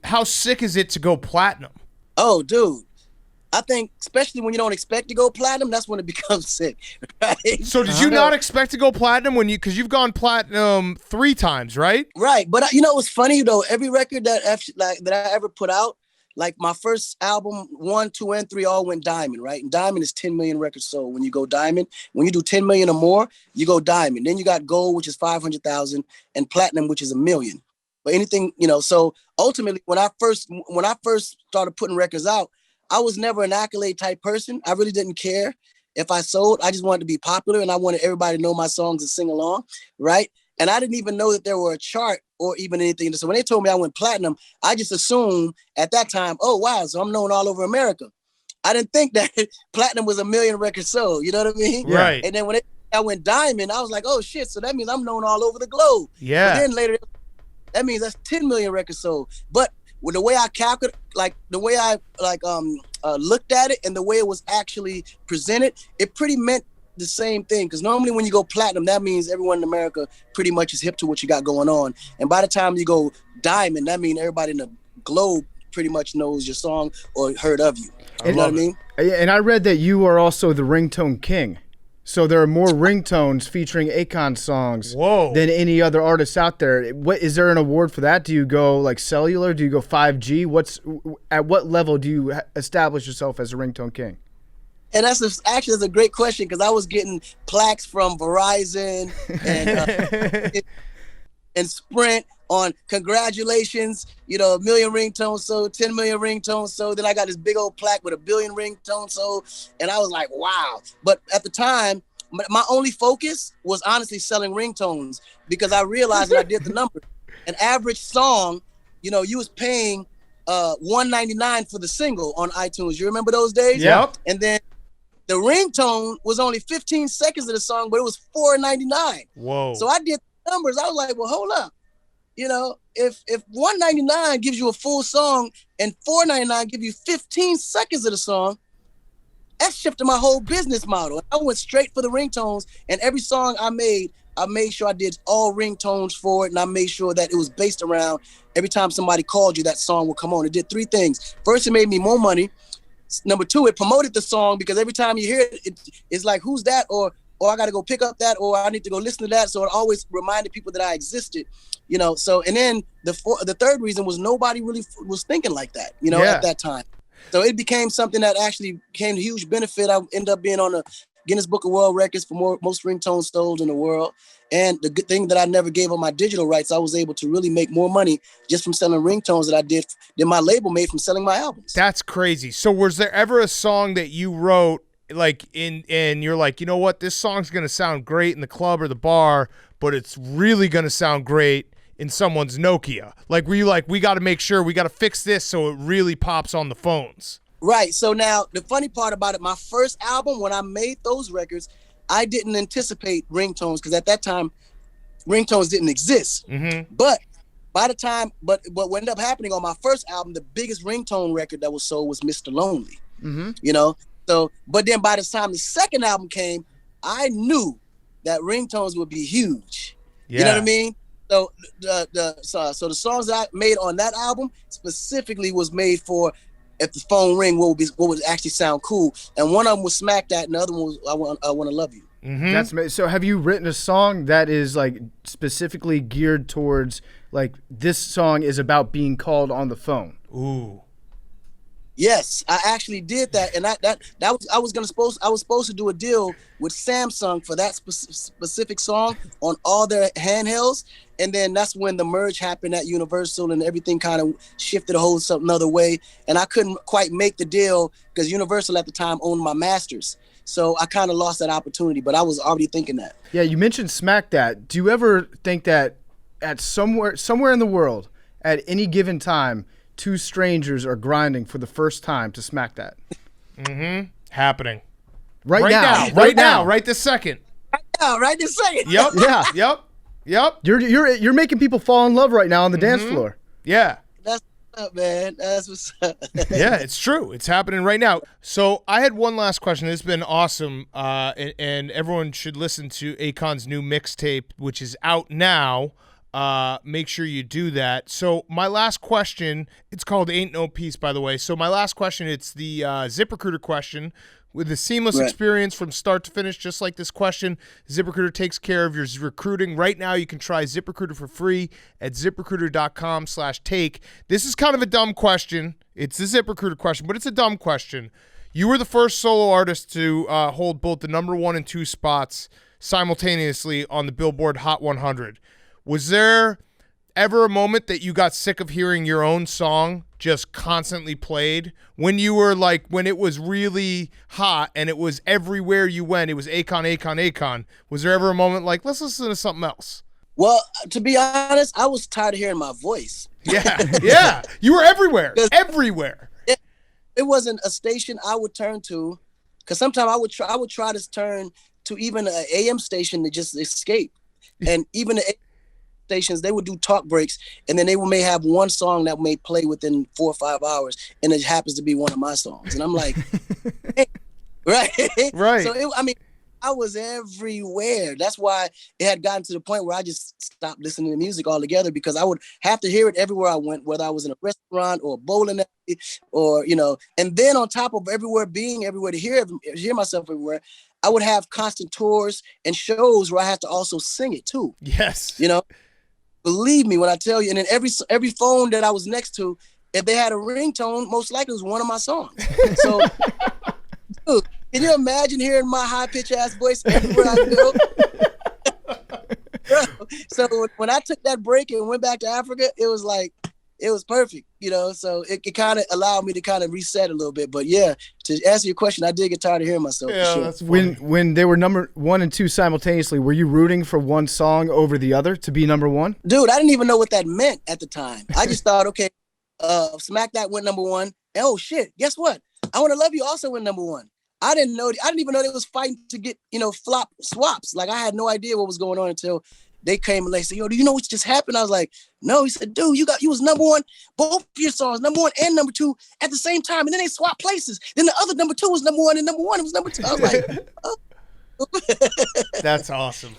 how sick is it to go platinum? Oh, dude. I think, especially when you don't expect to go platinum, that's when it becomes sick, right? So did you not expect to go platinum because you've gone platinum 3 times, right? Right, but you know what's funny though? Every record that I ever put out, like my first album, 1, 2, and 3 all went diamond, right? And diamond is 10 million records sold. When you go diamond, when you do 10 million or more, you go diamond. Then you got gold, which is 500,000, and platinum, which is 1 million. But anything, so ultimately, when I first started putting records out, I was never an accolade type person. I really didn't care if I sold. I just wanted to be popular, and I wanted everybody to know my songs and sing along, right? And I didn't even know that there were a chart or even anything. So when they told me I went platinum, I just assumed at that time, oh, wow, so I'm known all over America. I didn't think that platinum was 1 million records sold. You know what I mean? Right. And then when I went diamond, I was like, oh, shit, so that means I'm known all over the globe. Yeah. But then later, that means that's 10 million records sold. But with the way I calculate, like the way I looked at it and the way it was actually presented, it pretty meant the same thing. Because normally when you go platinum, that means everyone in America pretty much is hip to what you got going on. And by the time you go diamond, that means everybody in the globe pretty much knows your song or heard of you. You know what I mean? And I read that you are also the Ringtone King. So there are more ringtones featuring Akon songs than any other artists out there. What is there an award for that? Do you go like cellular? Do you go 5G? At what level do you establish yourself as a Ringtone King? And that's a great question, because I was getting plaques from Verizon and Sprint on congratulations, 1 million ringtones sold, 10 million ringtones sold. Then I got this big old plaque with 1 billion ringtones sold. And I was like, wow. But at the time, my only focus was honestly selling ringtones, because I realized that I did the numbers. An average song, you was paying $1.99 for the single on iTunes. You remember those days? Yep. And then the ringtone was only 15 seconds of the song, but it was $4.99. Whoa. So I did the numbers. I was like, well, hold up. If $1.99 gives you a full song and $4.99 give you 15 seconds of the song, that shifted my whole business model. I went straight for the ringtones, and every song I made sure I did all ringtones for it, and I made sure that it was based around every time somebody called you, that song would come on. It did 3 things. First, it made me more money. Number 2, it promoted the song, because every time you hear it, it's like, who's that? Or I got to go pick up that, or I need to go listen to that. So it always reminded people that I existed, So, and then the third reason was nobody really was thinking like that, at that time. So it became something that actually became a huge benefit. I ended up being on the Guinness Book of World Records for most ringtones sold in the world. And the good thing that I never gave up my digital rights, I was able to really make more money just from selling ringtones than my label made from selling my albums. That's crazy. So was there ever a song that you wrote, and you're like, you know what, this song's going to sound great in the club or the bar, but it's really going to sound great in someone's Nokia? Like, were you like, we got to make sure, we got to fix this so it really pops on the phones? Right. So now the funny part about it, my first album, when I made those records, I didn't anticipate ringtones, because at that time, ringtones didn't exist. Mm-hmm. But by the time, but what ended up happening on my first album, the biggest ringtone record that was sold was Mr. Lonely. Mm-hmm. So, but then by the time the second album came, I knew that ringtones would be huge. Yeah. You know what I mean? So so the songs that I made on that album specifically was made for, if the phone ring, what would actually sound cool. And one of them was Smack That, and the other one was I Wanna Love You. Mm-hmm. That's amazing. So have you written a song that is like specifically geared towards like this song is about being called on the phone? Ooh. Yes, I actually did that, and I was supposed to do a deal with Samsung for that specific song on all their handhelds, and then that's when the merge happened at Universal, and everything kind of shifted a whole another way, and I couldn't quite make the deal because Universal at the time owned my masters, so I kind of lost that opportunity. But I was already thinking that. Yeah, you mentioned Smack That. Do you ever think that at somewhere in the world, at any given time, 2 strangers are grinding for the first time to smack that? Mm-hmm. Happening. Right now. Right this second. Right this second. Yep. Yeah. Yep. You're making people fall in love right now on the dance floor. Yeah. That's what's up, man. That's what's up. Yeah, it's true. It's happening right now. So I had one last question. It's been awesome, and everyone should listen to Akon's new mixtape, which is out now. make sure you do that. So my last question, it's called Ain't No Peace, by the way. So my last question, it's the ZipRecruiter question. With a seamless experience from start to finish, just like this question, ZipRecruiter takes care of your recruiting. Right now, you can try ZipRecruiter for free at ZipRecruiter.com/take. This is kind of a dumb question. It's the ZipRecruiter question, but it's a dumb question. You were the first solo artist to hold both the number 1 and 2 spots simultaneously on the Billboard Hot 100. Was there ever a moment that you got sick of hearing your own song just constantly played? When you were like, when it was really hot and it was everywhere you went, it was Akon, Akon, Akon. Was there ever a moment like, let's listen to something else? Well, to be honest, I was tired of hearing my voice. Yeah, yeah. You were everywhere, everywhere. It wasn't a station I would turn to, because sometimes I would try to turn to even an AM station to just escape. And even the stations, they would do talk breaks, and then they may have one song that may play within 4 or 5 hours, and it happens to be one of my songs, and I'm like, hey, right. So I was everywhere. That's why it had gotten to the point where I just stopped listening to music altogether, because I would have to hear it everywhere I went, whether I was in a restaurant or a bowling alley, or and then on top of being everywhere to hear myself everywhere, I would have constant tours and shows where I had to also sing it too. Yes. Believe me when I tell you. And then every phone that I was next to, if they had a ringtone, most likely it was one of my songs. So, dude, can you imagine hearing my high-pitched ass voice everywhere I go? So when I took that break and went back to Africa, it was perfect, so it kind of allowed me to kind of reset a little bit. But yeah, to answer your question, I did get tired of hearing myself. Yeah, for sure. That's funny. When they were number 1 and 2 simultaneously, were you rooting for one song over the other to be number 1? Dude, I didn't even know what that meant at the time. I just thought, okay, Smack That went number 1. And oh shit, guess what? I Want to Love You also went number 1. I didn't even know they was fighting to get, flop swaps. Like, I had no idea what was going on until they came and they said, yo, do you know what just happened? I was like, no. He said, dude, you was number 1, both of your songs, number 1 and number 2 at the same time. And then they swapped places. Then the other number 2 was number 1 and number 1 was number 2. I was like, oh. That's awesome.